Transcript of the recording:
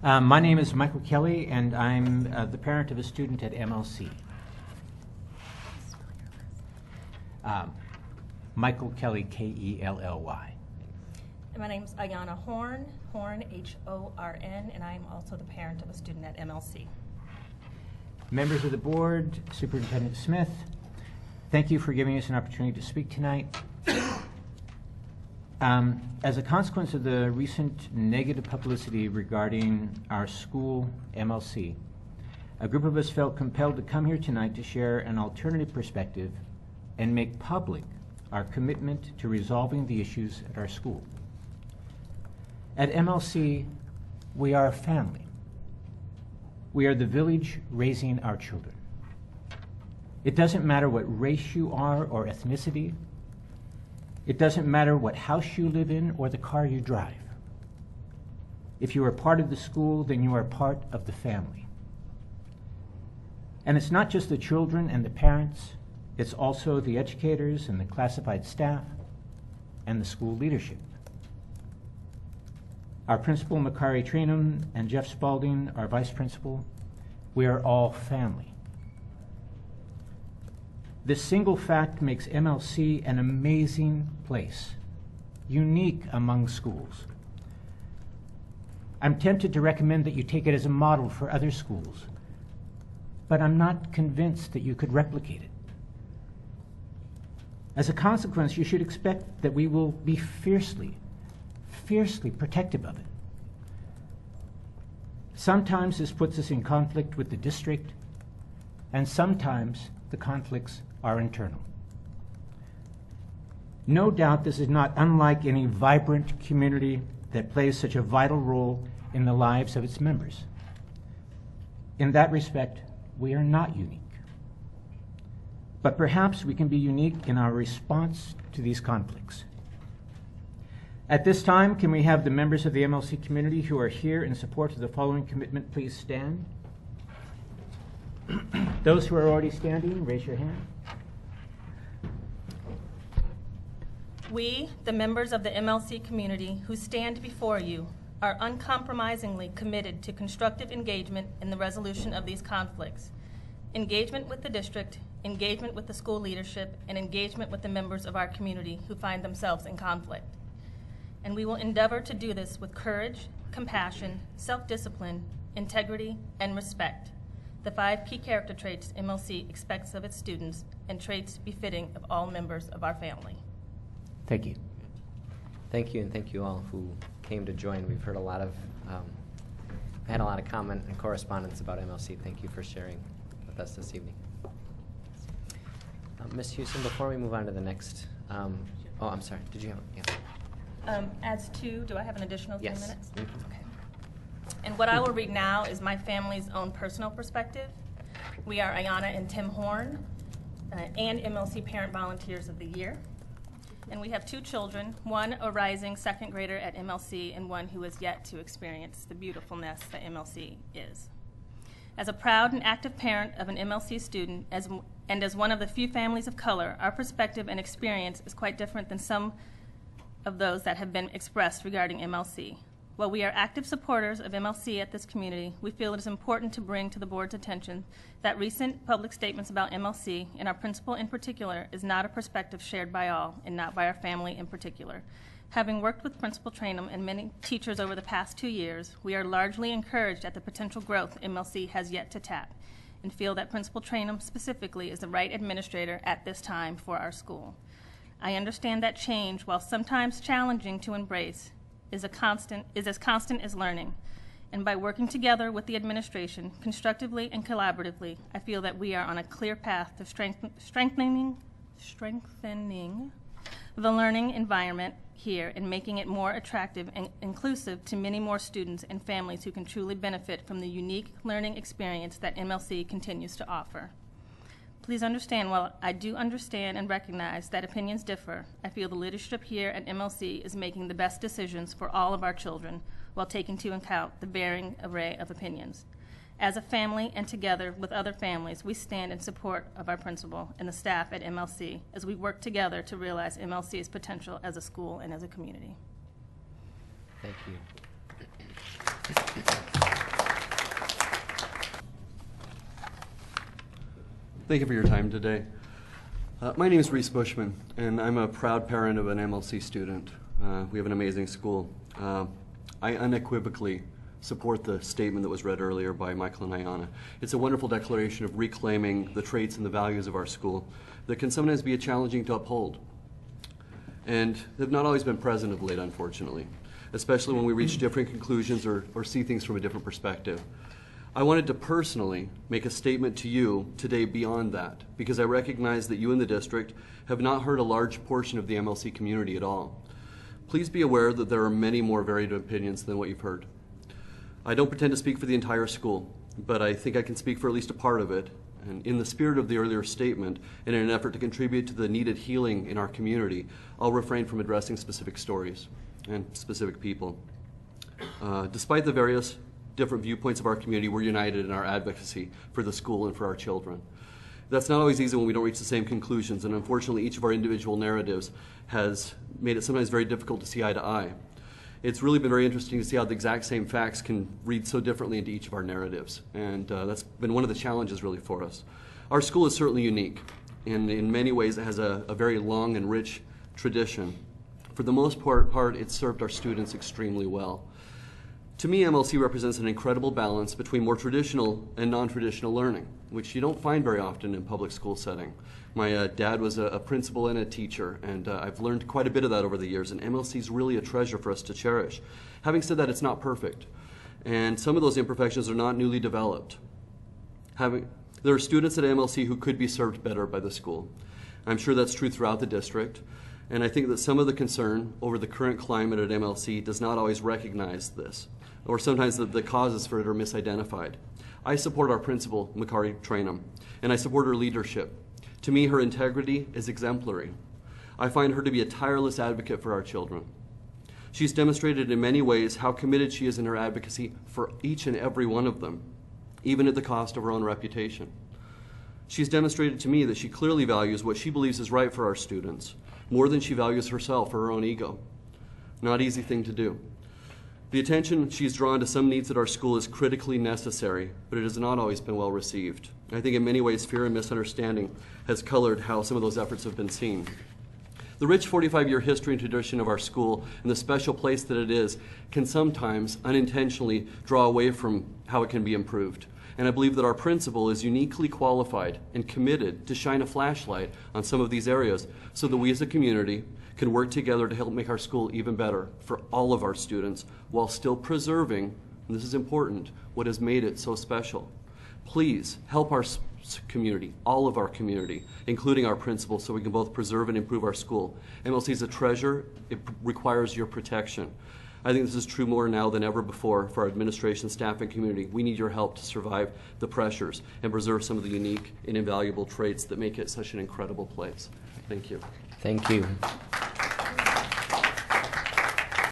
My name is Michael Kelly, and I'm the parent of a student at MLC. Michael Kelly, K-E-L-L-Y. And my name is Ayanna Horn, H-O-R-N, and I am also the parent of a student at MLC. Members of the board, Superintendent Smith, thank you for giving us an opportunity to speak tonight. As a consequence of the recent negative publicity regarding our school, MLC, a group of us felt compelled to come here tonight to share an alternative perspective and make public our commitment to resolving the issues at our school. At MLC, we are a family. We are the village raising our children. It doesn't matter what race you are or ethnicity. It doesn't matter what house you live in or the car you drive. If you are part of the school, then you are part of the family. And it's not just the children and the parents, it's also the educators and the classified staff and the school leadership. Our principal, Makari Trainum, and Jeff Spalding, our vice principal, we are all family. This single fact makes MLC an amazing place, unique among schools. I'm tempted to recommend that you take it as a model for other schools, but I'm not convinced that you could replicate it. As a consequence, you should expect that we will be fiercely protective of it. Sometimes this puts us in conflict with the district, and sometimes the conflicts are internal. No doubt this is not unlike any vibrant community that plays such a vital role in the lives of its members. In that respect, we are not unique. But perhaps we can be unique in our response to these conflicts. At this time, can we have the members of the MLC community who are here in support of the following commitment please stand? Those who are already standing, raise your hand. We, the members of the MLC community who stand before you, are uncompromisingly committed to constructive engagement in the resolution of these conflicts, engagement with the district, engagement with the school leadership, and engagement with the members of our community who find themselves in conflict. And we will endeavor to do this with courage, compassion, self-discipline, integrity, and respect, the 5 key character traits MLC expects of its students and traits befitting of all members of our family. Thank you. Thank you, and thank you all who came to join. We've heard a lot of, had a lot of comment and correspondence about MLC. Thank you for sharing with us this evening. Ms. Houston, before we move on to the next, oh, I'm sorry, did you have, yeah. As to, do I have an additional 3 Yes. minutes? Mm-hmm. Okay. And what I will read now is my family's own personal perspective. We are Ayanna and Tim Horn, and MLC Parent Volunteers of the Year. And we have 2 children, one a rising 2nd grader at MLC and one who has yet to experience the beautifulness that MLC is. As a proud and active parent of an MLC student, and as one of the few families of color, our perspective and experience is quite different than some of those that have been expressed regarding MLC. While we are active supporters of MLC at this community, we feel it is important to bring to the board's attention that recent public statements about MLC, and our principal in particular, is not a perspective shared by all, and not by our family in particular. Having worked with Principal Trainum and many teachers over the past 2 years, we are largely encouraged at the potential growth MLC has yet to tap, and feel that Principal Trainum specifically is the right administrator at this time for our school. I understand that change, while sometimes challenging to embrace, is as constant as learning. And by working together with the administration, constructively and collaboratively, I feel that we are on a clear path to strengthening the learning environment here and making it more attractive and inclusive to many more students and families who can truly benefit from the unique learning experience that MLC continues to offer. Please understand, while I do understand and recognize that opinions differ, I feel the leadership here at MLC is making the best decisions for all of our children while taking into account the varying array of opinions. As a family and together with other families, we stand in support of our principal and the staff at MLC as we work together to realize MLC's potential as a school and as a community. Thank you. Thank you for your time today. My name is Reese Bushman, and I'm a proud parent of an MLC student. We have an amazing school. I unequivocally support the statement that was read earlier by Michael and Ayanna. It's a wonderful declaration of reclaiming the traits and the values of our school that can sometimes be challenging to uphold, and have not always been present of late, unfortunately, especially when we reach different conclusions or see things from a different perspective. I wanted to personally make a statement to you today beyond that, because I recognize that you in the district have not heard a large portion of the MLC community at all. Please be aware that there are many more varied opinions than what you've heard. I don't pretend to speak for the entire school, but I think I can speak for at least a part of it. And in the spirit of the earlier statement, and in an effort to contribute to the needed healing in our community, I'll refrain from addressing specific stories and specific people. Despite the various different viewpoints of our community, we're united in our advocacy for the school and for our children. That's not always easy when we don't reach the same conclusions, and unfortunately each of our individual narratives has made it sometimes very difficult to see eye to eye. It's really been very interesting to see how the exact same facts can read so differently into each of our narratives, and that's been one of the challenges really for us. Our school is certainly unique, and in many ways it has a very long and rich tradition. For the most part, it's served our students extremely well. To me, MLC represents an incredible balance between more traditional and non-traditional learning, which you don't find very often in public school setting. My dad was a principal and a teacher, and I've learned quite a bit of that over the years, and MLC is really a treasure for us to cherish. Having said that, it's not perfect, and some of those imperfections are not newly developed. There are students at MLC who could be served better by the school. I'm sure that's true throughout the district, and I think that some of the concern over the current climate at MLC does not always recognize this, or sometimes the causes for it are misidentified. I support our principal, Makari Trainum, and I support her leadership. To me, her integrity is exemplary. I find her to be a tireless advocate for our children. She's demonstrated in many ways how committed she is in her advocacy for each and every one of them, even at the cost of her own reputation. She's demonstrated to me that she clearly values what she believes is right for our students, more than she values herself or her own ego. Not an easy thing to do. The attention she's drawn to some needs at our school is critically necessary, but it has not always been well received. I think in many ways fear and misunderstanding has colored how some of those efforts have been seen. The rich 45-year history and tradition of our school and the special place that it is can sometimes unintentionally draw away from how it can be improved. And I believe that our principal is uniquely qualified and committed to shine a flashlight on some of these areas so that we as a community can work together to help make our school even better for all of our students while still preserving, and this is important, what has made it so special. Please help our community, all of our community, including our principal, so we can both preserve and improve our school. MLC is a treasure. It requires your protection. I think this is true more now than ever before for our administration, staff, and community. We need your help to survive the pressures and preserve some of the unique and invaluable traits that make it such an incredible place. Thank you. Thank you.